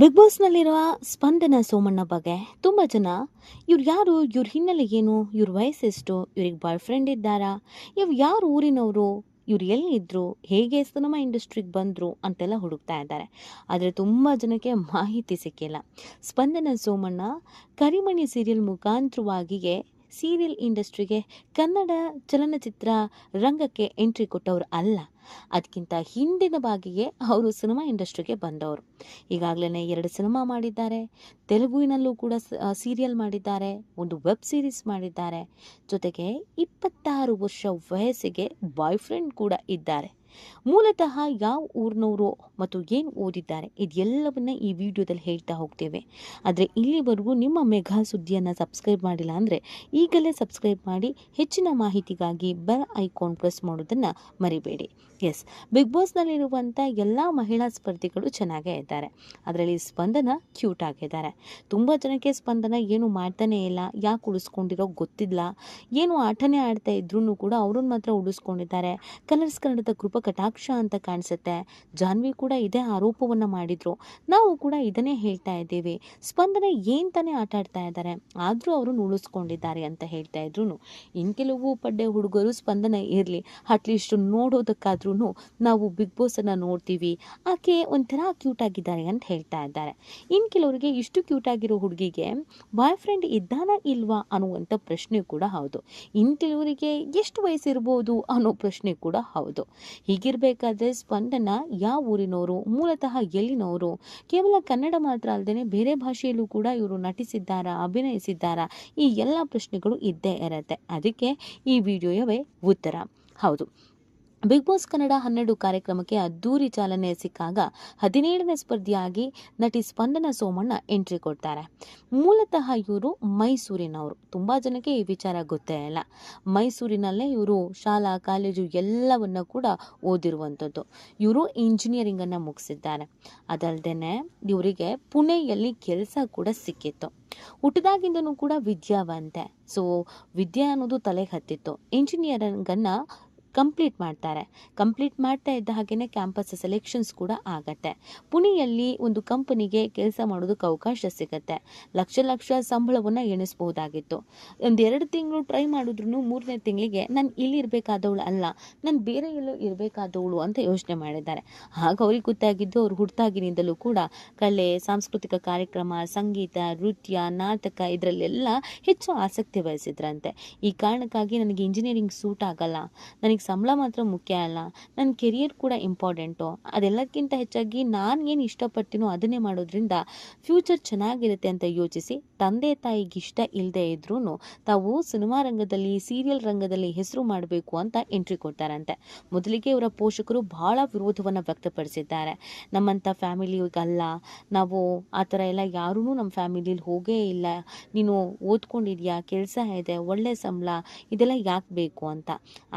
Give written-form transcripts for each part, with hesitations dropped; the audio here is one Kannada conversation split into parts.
ಬಿಗ್ ಬಾಸ್ನಲ್ಲಿರುವ ಸ್ಪಂದನ ಸೋಮಣ್ಣ ಬಗ್ಗೆ ತುಂಬ ಜನ ಇವ್ರು ಯಾರು, ಇವ್ರ ಹಿನ್ನೆಲೆ ಏನು, ಇವ್ರ ವಯಸ್ಸೆಷ್ಟು, ಇವ್ರಿಗೆ ಬಾಯ್ ಫ್ರೆಂಡ್ ಇದ್ದಾರಾ, ಇವ್ರು ಯಾರು ಊರಿನವರು, ಇವ್ರು ಎಲ್ಲಿದ್ರು, ಹೇಗೆ ಸಿನಿಮಾ ಇಂಡಸ್ಟ್ರಿಗೆ ಬಂದರು ಅಂತೆಲ್ಲ ಹುಡುಕ್ತಾ ಇದ್ದಾರೆ. ಆದರೆ ತುಂಬ ಜನಕ್ಕೆ ಮಾಹಿತಿ ಸಿಕ್ಕಿಲ್ಲ. ಸ್ಪಂದನ ಸೋಮಣ್ಣ ಕರಿಮಣಿ ಸೀರಿಯಲ್ ಮುಖಾಂತರವಾಗಿಯೇ ಸೀರಿಯಲ್ ಇಂಡಸ್ಟ್ರಿಗೆ, ಕನ್ನಡ ಚಲನಚಿತ್ರ ರಂಗಕ್ಕೆ ಎಂಟ್ರಿ ಕೊಟ್ಟವರು ಅಲ್ಲ. ಅದಕ್ಕಿಂತ ಹಿಂದಿನ ಬಾಗಿಯೇ ಅವರು ಸಿನಿಮಾ ಇಂಡಸ್ಟ್ರಿಗೆ ಬಂದವರು. ಈಗಾಗಲೇ 2 ಸಿನಿಮಾ ಮಾಡಿದ್ದಾರೆ, ತೆಲುಗುವಿನಲ್ಲೂ ಕೂಡ ಸೀರಿಯಲ್ ಮಾಡಿದ್ದಾರೆ, ಒಂದು ವೆಬ್ ಸೀರೀಸ್ ಮಾಡಿದ್ದಾರೆ. ಜೊತೆಗೆ 26 ವರ್ಷ ವಯಸ್ಸಿಗೆ ಬಾಯ್ ಫ್ರೆಂಡ್ ಕೂಡ ಇದ್ದಾರೆ. ಮೂಲತಃ ಯಾವ ಊರಿನವರು ಮತ್ತು ಏನು ಓದಿದ್ದಾರೆ ಇದೆಲ್ಲವನ್ನ ಈ ವಿಡಿಯೋದಲ್ಲಿ ಹೇಳ್ತಾ ಹೋಗ್ತೇವೆ. ಆದರೆ ಇಲ್ಲಿವರೆಗೂ ನಿಮ್ಮ ಮೆಗಾ ಸುದ್ದಿಯನ್ನು ಸಬ್ಸ್ಕ್ರೈಬ್ ಮಾಡಿಲ್ಲ ಅಂದರೆ ಈಗಲೇ ಸಬ್ಸ್ಕ್ರೈಬ್ ಮಾಡಿ. ಹೆಚ್ಚಿನ ಮಾಹಿತಿಗಾಗಿ ಬೆಲ್ ಐಕಾನ್ ಪ್ರೆಸ್ ಮಾಡೋದನ್ನು ಮರಿಬೇಡಿ. ಎಸ್, ಬಿಗ್ ಬಾಸ್ನಲ್ಲಿರುವಂಥ ಎಲ್ಲ ಮಹಿಳಾ ಸ್ಪರ್ಧಿಗಳು ಚೆನ್ನಾಗೇ ಇದ್ದಾರೆ. ಅದರಲ್ಲಿ ಸ್ಪಂದನ ಕ್ಯೂಟ್ ಆಗಿದ್ದಾರೆ. ತುಂಬ ಜನಕ್ಕೆ ಸ್ಪಂದನ ಏನು ಮಾಡ್ತಾನೇ ಇಲ್ಲ, ಯಾಕೆ ಉಳಿಸ್ಕೊಂಡಿರೋ ಗೊತ್ತಿಲ್ಲ, ಏನು ಆಟನೇ ಆಡ್ತಾ ಇದ್ರೂ ಕೂಡ ಅವ್ರನ್ನ ಮಾತ್ರ ಉಳಿಸ್ಕೊಂಡಿದ್ದಾರೆ. ಕಲರ್ಸ್ ಕನ್ನಡದ ಕೃಪಾ ಕಟಾಕ್ಷ ಅಂತ ಕಾಣಿಸುತ್ತೆ. ಜಾನ್ವಿ ಕೂಡ ಇದೇ ಆರೋಪವನ್ನು ಮಾಡಿದ್ರು. ನಾವು ಕೂಡ ಇದನ್ನೇ ಹೇಳ್ತಾ ಇದ್ದೀವಿ. ಸ್ಪಂದನ ಏನು ತಾನೇ ಆಟ ಆಡ್ತಾ ಇದ್ದಾರೆ, ಆದರೂ ಅವ್ರನ್ನ ಉಳಿಸ್ಕೊಂಡಿದ್ದಾರೆ ಅಂತ ಹೇಳ್ತಾ ಇದ್ರು. ಇನ್ನು ಕೆಲವು ಪಡ್ಡೆ ಹುಡುಗರು ಸ್ಪಂದನ ಇರಲಿ, ಅಟ್ಲೀಸ್ಟ್ ನೋಡೋದಕ್ಕಾದ್ರೂ ನಾವು ಬಿಗ್ ಬಾಸನ್ನು ನೋಡ್ತೀವಿ, ಆಕೆ ಒಂಥರ ಕ್ಯೂಟ್ ಆಗಿದ್ದಾರೆ ಅಂತ ಹೇಳ್ತಾ ಇದ್ದಾರೆ. ಇನ್ನು ಕೆಲವರಿಗೆ ಇಷ್ಟು ಕ್ಯೂಟ್ ಆಗಿರೋ ಹುಡುಗಿಗೆ ಬಾಯ್ ಫ್ರೆಂಡ್ ಇದ್ದಾನಾ ಇಲ್ವಾ ಅನ್ನುವಂಥ ಪ್ರಶ್ನೆ ಕೂಡ ಹೌದು. ಇನ್ನು ಕೆಲವರಿಗೆ ಎಷ್ಟು ವಯಸ್ಸಿರ್ಬೋದು ಅನ್ನೋ ಪ್ರಶ್ನೆ ಕೂಡ ಹೌದು. ಹೀಗಿರಬೇಕಾದ್ರೆ ಸ್ಪಂದನ ಯಾವ ಊರಿನವರು, ಮೂಲತಃ ಎಲ್ಲಿನವರು, ಕೇವಲ ಕನ್ನಡ ಮಾತ್ರ ಅಲ್ಲದೆ ಬೇರೆ ಭಾಷೆಯಲ್ಲೂ ಕೂಡ ಇವರು ನಟಿಸಿದ್ದಾರಾ, ಅಭಿನಯಿಸಿದ್ದಾರಾ, ಈ ಎಲ್ಲ ಪ್ರಶ್ನೆಗಳು ಇದ್ದೇ ಇರುತ್ತೆ. ಅದಕ್ಕೆ ಈ ವಿಡಿಯೋಯವೇ ಉತ್ತರ. ಹೌದು, ಬಿಗ್ ಬಾಸ್ ಕನ್ನಡ 12 ಕಾರ್ಯಕ್ರಮಕ್ಕೆ ಅದ್ದೂರಿ ಚಾಲನೆ ಸಿಕ್ಕಾಗ 17ನೇ ಸ್ಪರ್ಧಿಯಾಗಿ ನಟಿ ಸ್ಪಂದನ ಸೋಮಣ್ಣ ಎಂಟ್ರಿ ಕೊಡ್ತಾರೆ. ಮೂಲತಃ ಇವರು ಮೈಸೂರಿನವರು. ತುಂಬ ಜನಕ್ಕೆ ಈ ವಿಚಾರ ಗೊತ್ತೇ ಇಲ್ಲ. ಮೈಸೂರಿನಲ್ಲೇ ಇವರು ಶಾಲಾ ಕಾಲೇಜು ಎಲ್ಲವನ್ನ ಕೂಡ ಓದಿರುವಂಥದ್ದು. ಇವರು ಇಂಜಿನಿಯರಿಂಗನ್ನು ಮುಗಿಸಿದ್ದಾರೆ. ಅದಲ್ಲದೆ ಇವರಿಗೆ ಪುಣೆಯಲ್ಲಿ ಕೆಲಸ ಕೂಡ ಸಿಕ್ಕಿತ್ತು. ಹುಟ್ಟಿದಾಗಿಂದನೂ ಕೂಡ ವಿದ್ಯಾವಂತೆ. ಸೊ ವಿದ್ಯೆ ಅನ್ನೋದು ತಲೆಗೆ ಹತ್ತಿತ್ತು. ಇಂಜಿನಿಯರಿಂಗನ್ನು ಕಂಪ್ಲೀಟ್ ಮಾಡ್ತಾ ಇದ್ದ ಹಾಗೆಯೇ ಕ್ಯಾಂಪಸ್ ಸೆಲೆಕ್ಷನ್ಸ್ ಕೂಡ ಆಗತ್ತೆ. ಪುಣೆಯಲ್ಲಿ ಒಂದು ಕಂಪನಿಗೆ ಕೆಲಸ ಮಾಡೋದಕ್ಕೆ ಅವಕಾಶ ಸಿಗತ್ತೆ. ಲಕ್ಷ ಸಂಬಳವನ್ನು ಎಣಿಸ್ಬೋದಾಗಿತ್ತು. 2 ತಿಂಗಳು ಟ್ರೈ ಮಾಡಿದ್ರು 3ನೇ ತಿಂಗಳಿಗೆ ನಾನು ಇಲ್ಲಿ ಇರಬೇಕಾದವಳು ಅಲ್ಲ, ನಾನು ಬೇರೆ ಎಲ್ಲೋ ಇರಬೇಕಾದವಳು ಅಂತ ಯೋಚನೆ ಮಾಡಿದ್ದಾರೆ. ಆಗ ಅವ್ರಿಗೆ ಗೊತ್ತಾಗಿದ್ದು, ಅವ್ರು ಹುಟ್ಟಾಗಿನಿಂದಲೂ ಕೂಡ ಕಲೆ, ಸಾಂಸ್ಕೃತಿಕ ಕಾರ್ಯಕ್ರಮ, ಸಂಗೀತ, ನೃತ್ಯ, ನಾಟಕ ಇದರಲ್ಲೆಲ್ಲ ಹೆಚ್ಚು ಆಸಕ್ತಿ ವಹಿಸಿದ್ರಂತೆ. ಈ ಕಾರಣಕ್ಕಾಗಿ ನನಗೆ ಇಂಜಿನಿಯರಿಂಗ್ ಸೂಟ್ ಆಗಲ್ಲ, ನನಗೆ ಸಂಬಳ ಮಾತ್ರ ಮುಖ್ಯ ಅಲ್ಲ, ನನ್ನ ಕೆರಿಯರ್ ಕೂಡ ಇಂಪಾರ್ಟೆಂಟು, ಅದೆಲ್ಲಕ್ಕಿಂತ ಹೆಚ್ಚಾಗಿ ನಾನು ಏನು ಇಷ್ಟಪಡ್ತೀನೋ ಅದನ್ನೇ ಮಾಡೋದ್ರಿಂದ ಫ್ಯೂಚರ್ ಚೆನ್ನಾಗಿರುತ್ತೆ ಅಂತ ಯೋಚಿಸಿ ತಂದೆ ತಾಯಿಗೆ ಇಷ್ಟ ಇಲ್ಲದೆ ಇದ್ರೂ ತಾವು ಸಿನಿಮಾ ರಂಗದಲ್ಲಿ, ಸೀರಿಯಲ್ ರಂಗದಲ್ಲಿ ಹೆಸರು ಮಾಡಬೇಕು ಅಂತ ಎಂಟ್ರಿ ಕೊಡ್ತಾರಂತೆ. ಮೊದಲಿಗೆ ಇವರ ಪೋಷಕರು ಬಹಳ ವಿರೋಧವನ್ನು ವ್ಯಕ್ತಪಡಿಸಿದ್ದಾರೆ. ನಮ್ಮಂಥ ಫ್ಯಾಮಿಲಿಗಲ್ಲ, ನಾವು ಆ ಥರ ಎಲ್ಲ ಯಾರೂ ನಮ್ಮ ಫ್ಯಾಮಿಲಿಲಿ ಹೋಗೇ ಇಲ್ಲ, ನೀನು ಓದ್ಕೊಂಡಿದ್ಯಾ, ಕೆಲಸ ಇದೆ, ಒಳ್ಳೆ ಸಂಬಳ, ಇದೆಲ್ಲ ಯಾಕೆ ಬೇಕು ಅಂತ.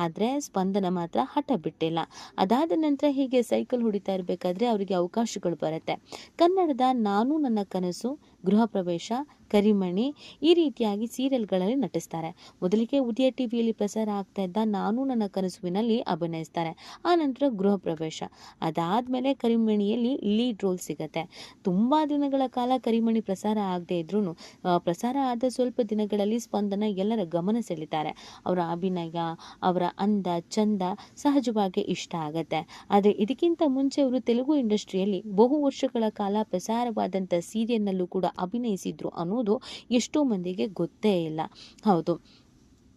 ಆದರೆ ಸ್ಪಂದನ ಮಾತ್ರ ಹಠ ಬಿಟ್ಟಿಲ್ಲ. ಅದಾದ ನಂತರ ಹೀಗೆ ಸೈಕಲ್ ಹೊಡಿತಾ ಇರಬೇಕಾದ್ರೆ ಅವರಿಗೆ ಅವಕಾಶಗಳು ಬರುತ್ತೆ. ಕನ್ನಡದ ನಾನು ನನ್ನ ಕನಸು, ಗೃಹ ಪ್ರವೇಶ, ಕರಿಮಣಿ ಈ ರೀತಿಯಾಗಿ ಸೀರಿಯಲ್ಗಳಲ್ಲಿ ನಟಿಸ್ತಾರೆ. ಮೊದಲಿಗೆ ಉದಯ ಟಿವಿಯಲ್ಲಿ ಪ್ರಸಾರ ಆಗ್ತಾ ಇದ್ದ ನಾನು ನನ್ನ ಕನಸುವಿನಲ್ಲಿ ಅಭಿನಯಿಸ್ತಾರೆ. ಆ ನಂತರ ಗೃಹ ಪ್ರವೇಶ, ಅದಾದಮೇಲೆ ಕರಿಮಣಿಯಲ್ಲಿ ಲೀಡ್ ರೋಲ್ ಸಿಗತ್ತೆ. ತುಂಬ ದಿನಗಳ ಕಾಲ ಕರಿಮಣಿ ಪ್ರಸಾರ ಆಗದೆ ಇದ್ರೂ ಪ್ರಸಾರ ಆದ ಸ್ವಲ್ಪ ದಿನಗಳಲ್ಲಿ ಸ್ಪಂದನ ಎಲ್ಲರ ಗಮನ ಸೆಳೀತಾರೆ. ಅವರ ಅಭಿನಯ, ಅವರ ಅಂದ ಚಂದ ಸಹಜವಾಗಿ ಇಷ್ಟ ಆಗತ್ತೆ. ಆದರೆ ಇದಕ್ಕಿಂತ ಮುಂಚೆ ಅವರು ತೆಲುಗು ಇಂಡಸ್ಟ್ರಿಯಲ್ಲಿ ಬಹು ವರ್ಷಗಳ ಕಾಲ ಪ್ರಸಾರವಾದಂಥ ಸೀರಿಯಲ್ನಲ್ಲೂ ಕೂಡ ಅಭಿನಯಿಸಿದ್ರು ಅನ್ನೋದು ಎಷ್ಟೋ ಮಂದಿಗೆ ಗೊತ್ತೇ ಇಲ್ಲ. ಹೌದು,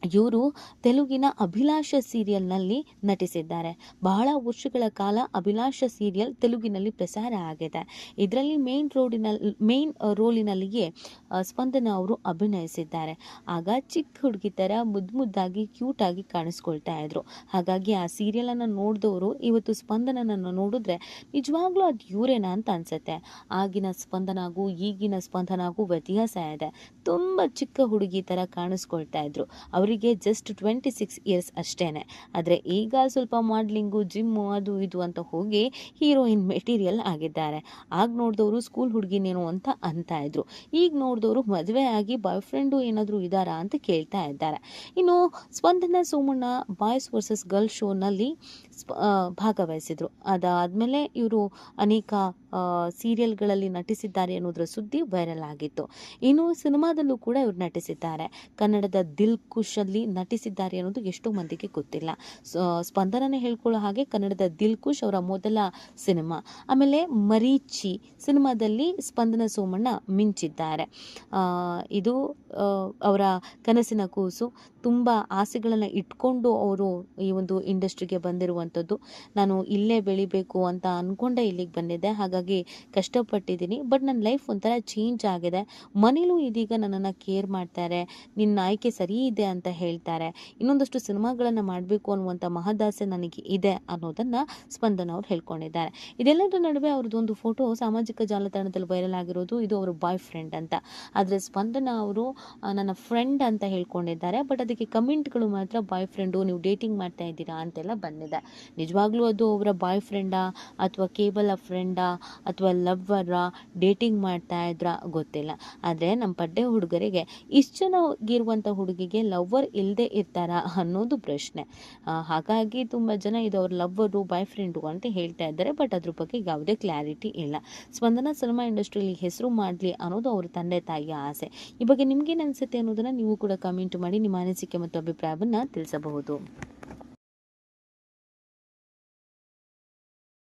ಇವರು ತೆಲುಗಿನ ಅಭಿಲಾಷ ಸೀರಿಯಲ್ನಲ್ಲಿ ನಟಿಸಿದ್ದಾರೆ. ಬಹಳ ವರ್ಷಗಳ ಕಾಲ ಅಭಿಲಾಷ ಸೀರಿಯಲ್ ತೆಲುಗಿನಲ್ಲಿ ಪ್ರಸಾರ ಆಗಿದೆ. ಇದರಲ್ಲಿ ಮೇನ್ ರೋಲಿನಲ್ಲಿಯೇ ಸ್ಪಂದನ ಅವರು ಅಭಿನಯಿಸಿದ್ದಾರೆ. ಆಗ ಚಿಕ್ಕ ಹುಡುಗಿ ಥರ ಮುದ್ದಾಗಿ ಕ್ಯೂಟಾಗಿ ಕಾಣಿಸ್ಕೊಳ್ತಾ ಇದ್ರು. ಹಾಗಾಗಿ ಆ ಸೀರಿಯಲನ್ನು ನೋಡಿದವರು ಇವತ್ತು ಸ್ಪಂದನನನ್ನು ನೋಡಿದ್ರೆ ನಿಜವಾಗ್ಲೂ ಅದು ಇವರೇನಾ ಅಂತ ಅನ್ಸುತ್ತೆ. ಆಗಿನ ಸ್ಪಂದನಾಗೂ ಈಗಿನ ಸ್ಪಂದನಾಗೂ ವ್ಯತ್ಯಾಸ ಇದೆ. ತುಂಬ ಚಿಕ್ಕ ಹುಡುಗಿ ಥರ ಕಾಣಿಸ್ಕೊಳ್ತಾ ಇದ್ರು. ಅವರಿಗೆ ಜಸ್ಟ್ 26 ಇಯರ್ಸ್ ಅಷ್ಟೇ. ಆದರೆ ಈಗ ಸ್ವಲ್ಪ ಮಾಡ್ಲಿಂಗು, ಜಿಮ್ಮು ಅದು ಇದು ಅಂತ ಹೋಗಿ ಹೀರೋಯಿನ್ ಮೆಟೀರಿಯಲ್ ಆಗಿದ್ದಾರೆ. ಆಗ ನೋಡಿದವರು ಸ್ಕೂಲ್ ಹುಡುಗಿನೇನೋ ಅಂತ ಇದ್ರು. ಈಗ ನೋಡಿದವರು ಮದುವೆ ಆಗಿ ಬಾಯ್ ಫ್ರೆಂಡು ಏನಾದರೂ ಇದ್ದಾರಾ ಅಂತ ಕೇಳ್ತಾ ಇದ್ದಾರೆ. ಇನ್ನು ಸ್ಪಂದನ ಸೋಮಣ್ಣ ಬಾಯ್ಸ್ ವರ್ಸಸ್ ಗರ್ಲ್ ಶೋನಲ್ಲಿ ಭಾಗವಹಿಸಿದ್ರು. ಅದಾದಮೇಲೆ ಇವರು ಅನೇಕ ಸೀರಿಯಲ್ಗಳಲ್ಲಿ ನಟಿಸಿದ್ದಾರೆ ಅನ್ನೋದರ ಸುದ್ದಿ ವೈರಲ್ ಆಗಿತ್ತು. ಇನ್ನು ಸಿನಿಮಾದಲ್ಲೂ ಕೂಡ ಇವರು ನಟಿಸಿದ್ದಾರೆ. ಕನ್ನಡದ ದಿಲ್ ಖುಷಲ್ಲಿ ನಟಿಸಿದ್ದಾರೆ ಅನ್ನೋದು ಎಷ್ಟೋ ಮಂದಿಗೆ ಗೊತ್ತಿಲ್ಲ. ಸ್ಪಂದನನೇ ಹೇಳ್ಕೊಳ್ಳೋ ಹಾಗೆ ಕನ್ನಡದ ದಿಲ್ ಖುಷ್ ಅವರ ಮೊದಲ ಸಿನಿಮಾ. ಆಮೇಲೆ ಮರೀಚಿ ಸಿನಿಮಾದಲ್ಲಿ ಸ್ಪಂದನ ಸೋಮಣ್ಣ ಮಿಂಚಿದ್ದಾರೆ. ಇದು ಅವರ ಕನಸಿನ ಕೂಸು. ತುಂಬ ಆಸೆಗಳನ್ನು ಇಟ್ಕೊಂಡು ಅವರು ಈ ಒಂದು ಇಂಡಸ್ಟ್ರಿಗೆ ಬಂದಿರುವಂಥದ್ದು. ನಾನು ಇಲ್ಲೇ ಬೆಳಿಬೇಕು ಅಂತ ಅಂದ್ಕೊಂಡೆ ಇಲ್ಲಿಗೆ ಬಂದಿದ್ದೆ, ಹಾಗಾಗಿ ಕಷ್ಟಪಟ್ಟಿದ್ದೀನಿ. ಬಟ್ ನನ್ನ ಲೈಫ್ ಒಂಥರ ಚೇಂಜ್ ಆಗಿದೆ. ಮನೇಲೂ ಇದೀಗ ನನ್ನನ್ನು ಕೇರ್ ಮಾಡ್ತಾರೆ, ನಿನ್ನ ಆಯ್ಕೆ ಸರಿ ಇದೆ ಅಂತ ಹೇಳ್ತಾರೆ. ಇನ್ನೊಂದಷ್ಟು ಸಿನಿಮಾಗಳನ್ನು ಮಾಡಬೇಕು ಅನ್ನುವಂಥ ಮಹದಾಸೆ ನನಗೆ ಇದೆ ಅನ್ನೋದನ್ನು ಸ್ಪಂದನ ಅವ್ರು ಹೇಳ್ಕೊಂಡಿದ್ದಾರೆ. ಇದೆಲ್ಲದರ ನಡುವೆ ಅವ್ರದ್ದೊಂದು ಫೋಟೋ ಸಾಮಾಜಿಕ ಜಾಲತಾಣದಲ್ಲಿ ವೈರಲ್ ಆಗಿರೋದು. ಇದು ಅವರು ಬಾಯ್ ಫ್ರೆಂಡ್ ಅಂತ. ಆದರೆ ಸ್ಪಂದನ ಅವರು ನನ್ನ ಫ್ರೆಂಡ್ ಅಂತ ಹೇಳ್ಕೊಂಡಿದ್ದಾರೆ. ಬಟ್ ಅದಕ್ಕೆ ಕಮೆಂಟ್ಗಳು ಮಾತ್ರ ಬಾಯ್ ಫ್ರೆಂಡು, ನೀವು ಡೇಟಿಂಗ್ ಮಾಡ್ತಾ ಇದ್ದೀರಾ ಅಂತೆಲ್ಲ ಬಂದಿದೆ. ನಿಜವಾಗ್ಲೂ ಅದು ಅವರ ಬಾಯ್ ಫ್ರೆಂಡಾ ಅಥವಾ ಕೇವಲ ಫ್ರೆಂಡಾ ಅಥವಾ ಲವ್ವರಾ, ಡೇಟಿಂಗ್ ಮಾಡ್ತಾ ಇದ್ರಾ ಗೊತ್ತಿಲ್ಲ. ಆದರೆ ನಮ್ಮ ಪಡ್ಡೆ ಹುಡುಗರಿಗೆ ಇಷ್ಟು ಚೆನ್ನಾಗಿರುವಂಥ ಹುಡುಗಿಗೆ ಲವ್ವರ್ ಇಲ್ಲದೆ ಇರ್ತಾರಾ ಅನ್ನೋದು ಪ್ರಶ್ನೆ. ಹಾಗಾಗಿ ತುಂಬ ಜನ ಇದು ಅವ್ರ ಲವ್ವರು ಬಾಯ್ ಫ್ರೆಂಡು ಅಂತ ಹೇಳ್ತಾ ಇದ್ದಾರೆ. ಬಟ್ ಅದ್ರ ಬಗ್ಗೆ ಯಾವುದೇ ಕ್ಲಾರಿಟಿ ಇಲ್ಲ. ಸ್ಪಂದನ ಸಿನಿಮಾ ಇಂಡಸ್ಟ್ರಿಯಲ್ಲಿ ಹೆಸರು ಮಾಡಲಿ ಅನ್ನೋದು ಅವ್ರ ತಂದೆ ತಾಯಿಯ ಆಸೆ. ಈ ಬಗ್ಗೆ ನಿಮ್ಗೇನು ಅನಿಸುತ್ತೆ ಅನ್ನೋದನ್ನು ನೀವು ಕೂಡ ಕಮೆಂಟ್ ಮಾಡಿ ನಿಮ್ಮ ಅನಿಸಿಕೆ ಮತ್ತು ಅಭಿಪ್ರಾಯವನ್ನು ತಿಳಿಸಬಹುದು.